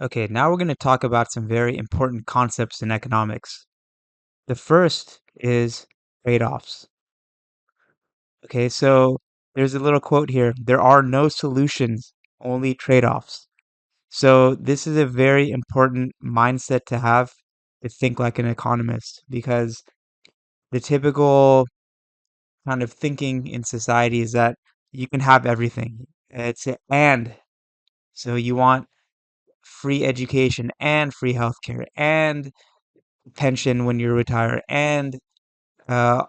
Okay, now we're going to talk about some very important concepts in economics. The first is trade-offs. Okay, so there's a little quote here. There are no solutions, only trade-offs. So this is a very important mindset to have to think like an economist because the typical kind of thinking in society is that you can have everything. It's a and. So you want free education and free healthcare and pension when you retire and uh,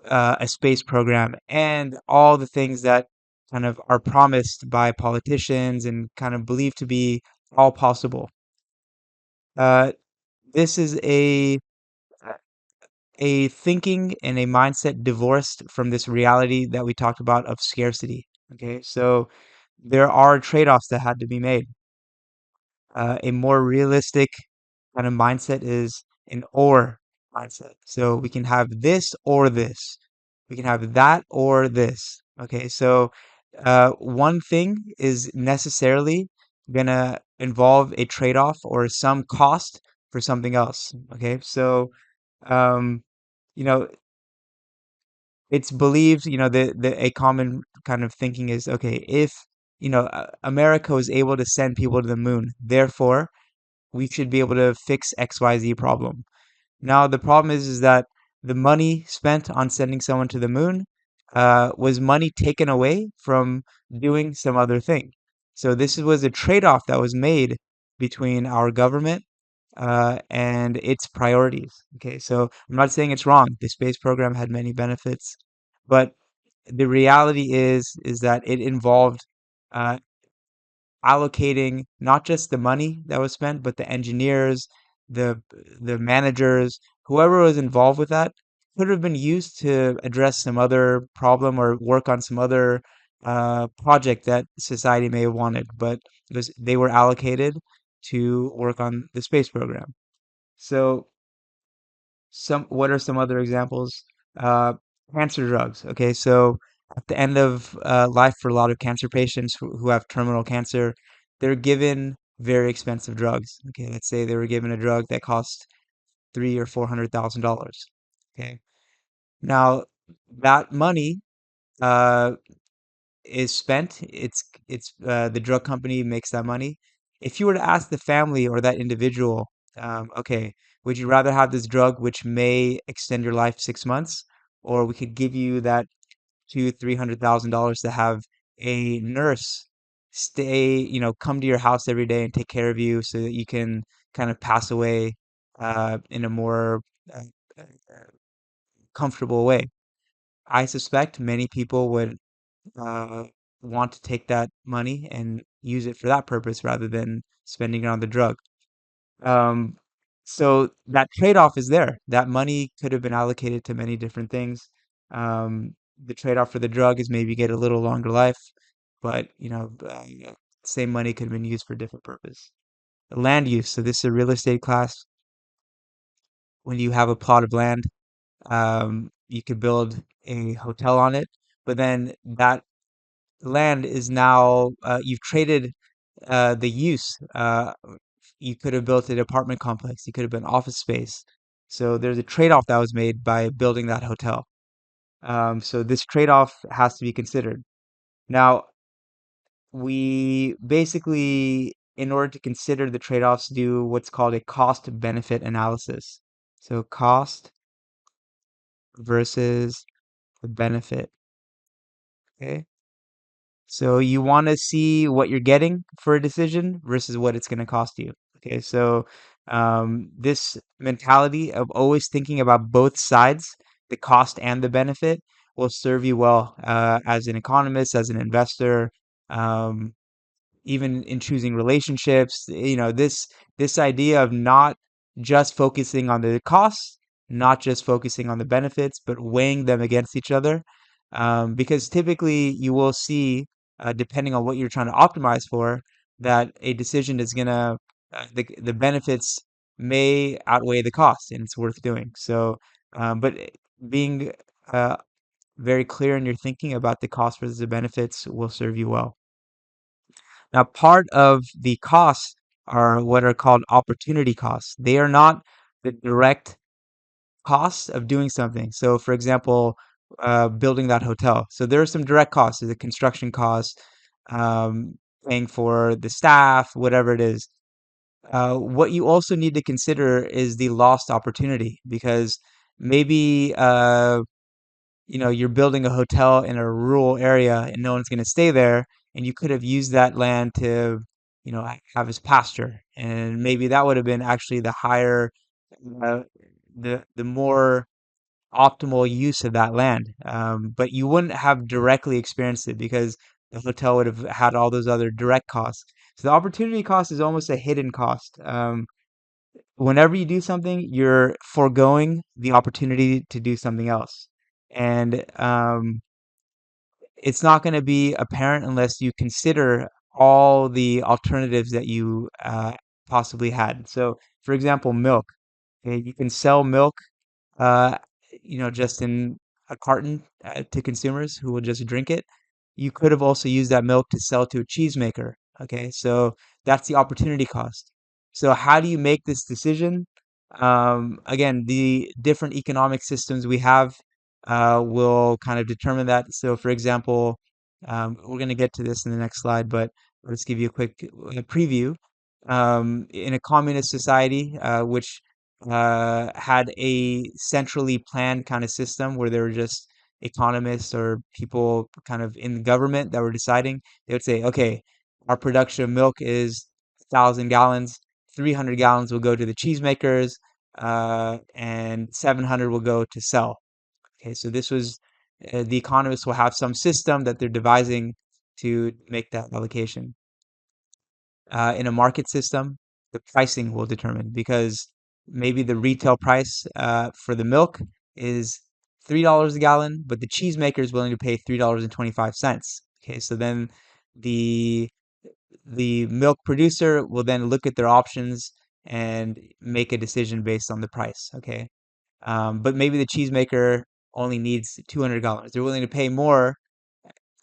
a space program and all the things that kind of are promised by politicians and kind of believed to be all possible. Uh, this is a thinking and a mindset divorced from this reality that we talked about of scarcity. Okay, so there are trade-offs that had to be made. A more realistic kind of mindset is an or mindset. So we can have this or this. We can have that or this. Okay, so one thing is necessarily gonna involve a trade-off or some cost for something else. Okay, so um, you know, it's believed, the a common kind of thinking is okay, if America was able to send people to the moon, therefore we should be able to fix XYZ problem. Now, the problem is that the money spent on sending someone to the moon was money taken away from doing some other thing. So this was a trade-off that was made between our government and its priorities. Okay, so I'm not saying it's wrong. The space program had many benefits, but the reality is that it involved uh, allocating not just the money that was spent, but the engineers, the the managers, whoever was involved with that could have been used to address some other problem or work on some other project that society may have wanted, but they were allocated to work on the space program. So some what are some other examples? Uh, Cancer drugs. Okay, so at the end of life for a lot of cancer patients who have terminal cancer, they're given very expensive drugs. Okay, let's say they were given a drug that cost three or $400,000. Okay, now that money uh, is spent. It's the drug company makes that money. If you were to ask the family or that individual, okay, would you rather have this drug which may extend your life 6 months, or we could give you that $200,000, $300,000 to have a nurse stay, come to your house every day and take care of you so that you can kind of pass away in a more uh, uh, comfortable way. I suspect many people would uh, want to take that money and use it for that purpose rather than spending it on the drug. Um, so that trade-off is there. That money could have been allocated to many different things. The trade-off for the drug is maybe get a little longer life, but same money could have been used for different purpose. Land use. So this is a real estate class. When you have a plot of land, you could build a hotel on it, but then that land is now you've traded the use. You could have built an apartment complex. You could have been office space. So there's a trade-off that was made by building that hotel. So this trade-off has to be considered. Now, we basically, in order to consider the trade-offs, do what's called a cost-benefit analysis. So cost versus the benefit. Okay. So you want to see what you're getting for a decision versus what it's going to cost you. Okay, so this mentality of always thinking about both sides, the cost and the benefit, will serve you well as an economist, as an investor, um, even in choosing relationships. This idea of not just focusing on the costs, not just focusing on the benefits, but weighing them against each other. Because typically you will see, depending on what you're trying to optimize for, that a decision is gonna the benefits may outweigh the cost, and it's worth doing. So, but being very clear in your thinking about the cost versus the benefits will serve you well. Now, part of the cost are what are called opportunity costs. They are not the direct cost of doing something. So, for example, building that hotel. So there are some direct costs, the construction costs, um, paying for the staff, whatever it is. What you also need to consider is the lost opportunity because maybe you're building a hotel in a rural area and no one's going to stay there, and you could have used that land to have as pasture, and maybe that would have been actually the higher uh, the more optimal use of that land. But you wouldn't have directly experienced it because the hotel would have had all those other direct costs. So the opportunity cost is almost a hidden cost. Whenever you do something, you're foregoing the opportunity to do something else. And it's not going to be apparent unless you consider all the alternatives that you possibly had. So, for example, milk. Okay, you can sell milk uh, just in a carton to consumers who will just drink it. You could have also used that milk to sell to a cheesemaker. Okay, so that's the opportunity cost. So how do you make this decision? Again, the different economic systems we have will kind of determine that. So, for example, we're going to get to this in the next slide, but let's give you a quick preview. In a communist society, which had a centrally planned kind of system where there were just economists or people kind of in the government that were deciding. They would say, okay, our production of milk is 1,000 gallons, 300 gallons will go to the cheesemakers, and 700 will go to sell. Okay, so this was the economists will have some system that they're devising to make that allocation. In a market system, the pricing will determine because maybe the retail price for the milk is $3 a gallon, but the cheesemaker is willing to pay $3.25. Okay, so then the the milk producer will then look at their options and make a decision based on the price. Okay, but maybe the cheesemaker only needs 200 gallons. They're willing to pay more,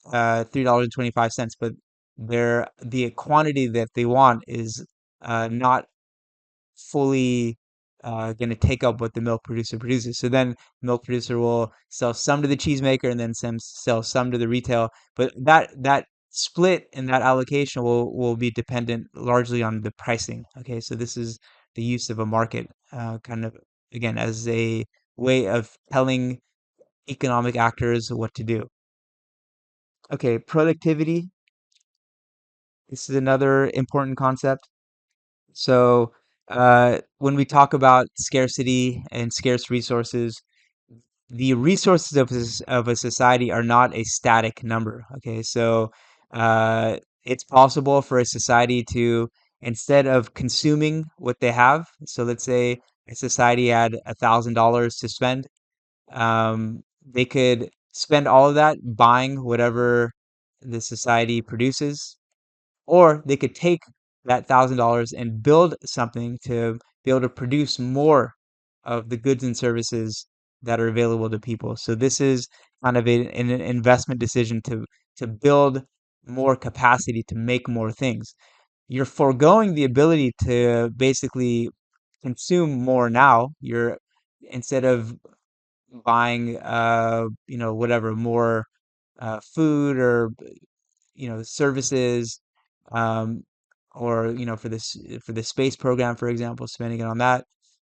$3.25, but the quantity that they want is not fully going to take up what the milk producer produces. So then milk producer will sell some to the cheesemaker and then sell some to the retail. But that split and that allocation will be dependent largely on the pricing. Okay, so this is the use of a market, kind of again as a way of telling economic actors what to do. Okay, productivity. This is another important concept. So, when we talk about scarcity and scarce resources, the resources of a society are not a static number. Okay, so it's possible for a society to, instead of consuming what they have, so let's say a society had $1,000 to spend, they could spend all of that buying whatever the society produces, or they could take that $1,000 and build something to be able to produce more of the goods and services that are available to people. So this is kind of an investment decision to build more capacity to make more things. You're foregoing the ability to basically consume more now. You're instead of buying whatever more food or services, um, or for the space program, for example, spending it on that.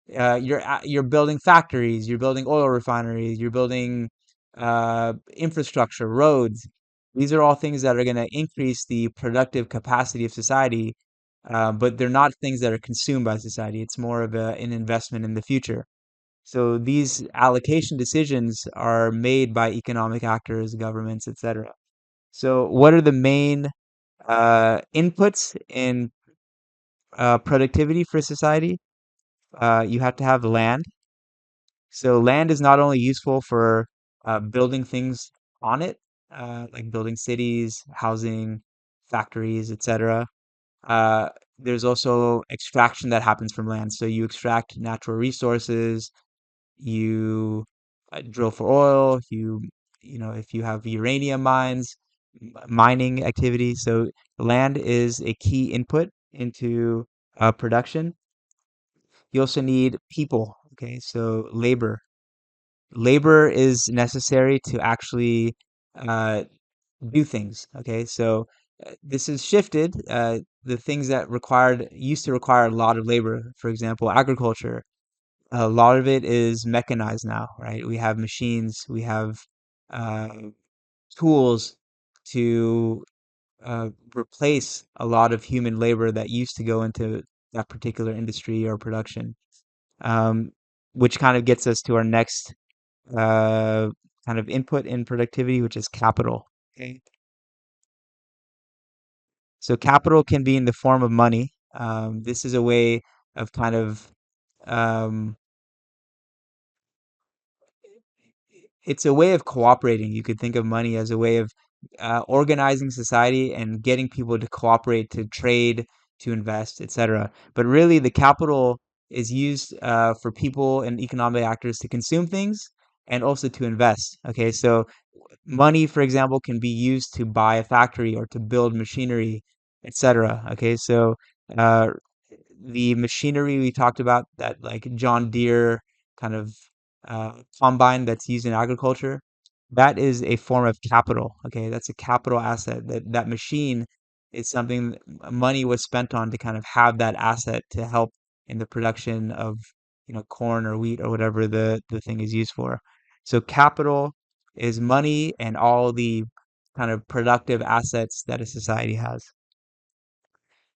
You're building factories, you're building oil refineries, you're building infrastructure, roads. These are all things that are going to increase the productive capacity of society, but they're not things that are consumed by society. It's more of an investment in the future. So these allocation decisions are made by economic actors, governments, etc. So what are the main inputs in productivity for society? You have to have land. So land is not only useful for building things on it, like building cities, housing, factories, etc. Uh, there's also extraction that happens from land. So you extract natural resources, you drill for oil, if you have uranium mines, mining activity. So land is a key input into production. You also need people. Okay, so labor. Labor is necessary to actually uh, do things. Okay, so this has shifted. The things that required used to require a lot of labor, for example, agriculture. A lot of it is mechanized now, right? We have machines, we have uh, tools to replace a lot of human labor that used to go into that particular industry or production. Um, which kind of gets us to our next uh, kind of input in productivity, which is capital. Okay. So capital can be in the form of money. This is a way of kind of um, it's a way of cooperating. You could think of money as a way of organizing society and getting people to cooperate, to trade, to invest, etc. But really, the capital is used for people and economic actors to consume things and also to invest. Okay, so money, for example, can be used to buy a factory or to build machinery, etc. Okay, so uh, the machinery we talked about, that like John Deere kind of combine that's used in agriculture, that is a form of capital. Okay, that's a capital asset. That machine is something money was spent on to kind of have that asset to help in the production of corn or wheat or whatever the thing is used for. So capital is money and all the kind of productive assets that a society has.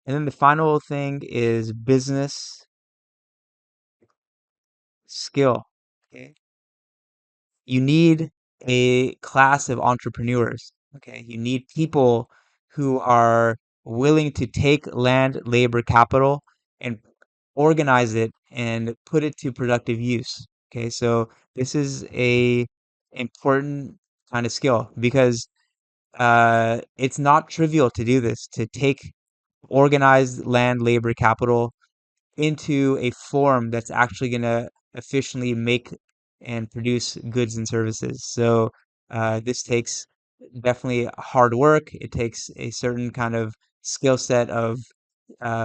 And then the final thing is business skill. Okay. You need a class of entrepreneurs. Okay. You need people who are willing to take land, labor, capital and organize it and put it to productive use. Okay. So this is a important kind of skill because it's not trivial to do this, to take organized land, labor, capital into a form that's actually going to efficiently make and produce goods and services. So this takes definitely hard work. It takes a certain kind of skill set of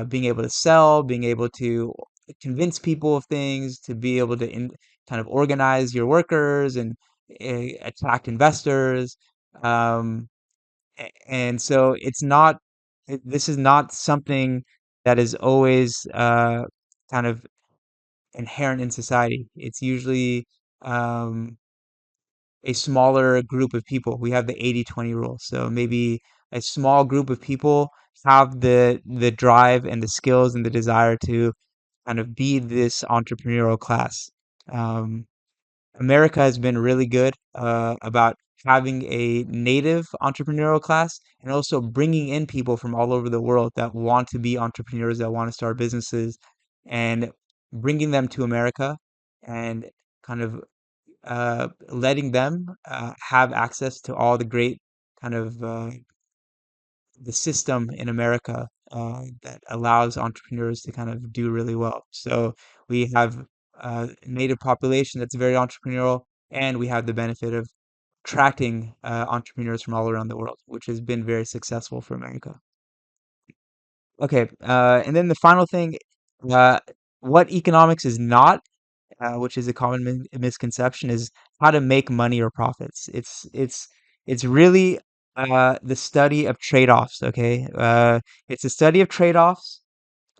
being able to sell, being able to convince people of things, to be able to kind of organize your workers and attract investors. Um, and so this is not something that is always kind of inherent in society. It's usually um, a smaller group of people. We have the 80-20 rule. So maybe a small group of people have the drive and the skills and the desire to kind of be this entrepreneurial class. Um, America has been really good about having a native entrepreneurial class and also bringing in people from all over the world that want to be entrepreneurs, that want to start businesses, and bringing them to America and kind of letting them have access to all the great kind of the system in America that allows entrepreneurs to kind of do really well. So we have a native population that's very entrepreneurial, and we have the benefit of attracting entrepreneurs from all around the world, which has been very successful for America. Okay, and then the final thing, uh, what economics is not, which is a common misconception, is how to make money or profits. It's really the study of trade-offs. Okay, it's a study of trade-offs.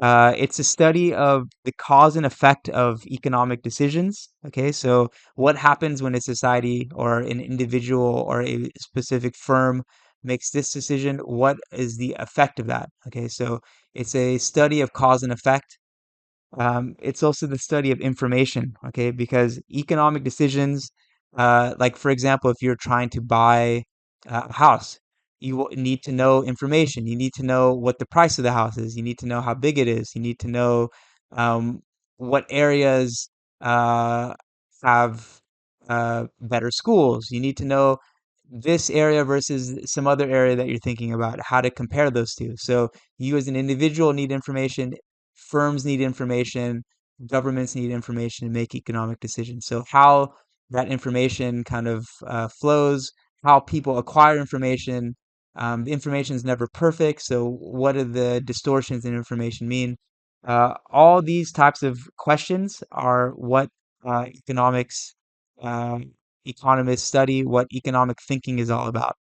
It's a study of the cause and effect of economic decisions. Okay, so what happens when a society or an individual or a specific firm makes this decision? What is the effect of that? Okay, so it's a study of cause and effect. It's also the study of information, okay? Because economic decisions, like for example, if you're trying to buy a house, need to know information. You need to know what the price of the house is. You need to know how big it is. You need to know um, what areas uh, have better schools. You need to know this area versus some other area that you're thinking about, how to compare those two. So you as an individual need information, firms need information, governments need information to make economic decisions. So how that information kind of flows, how people acquire information. The information is never perfect. So what do the distortions in information mean? All these types of questions are what economics uh, economists study, what economic thinking is all about.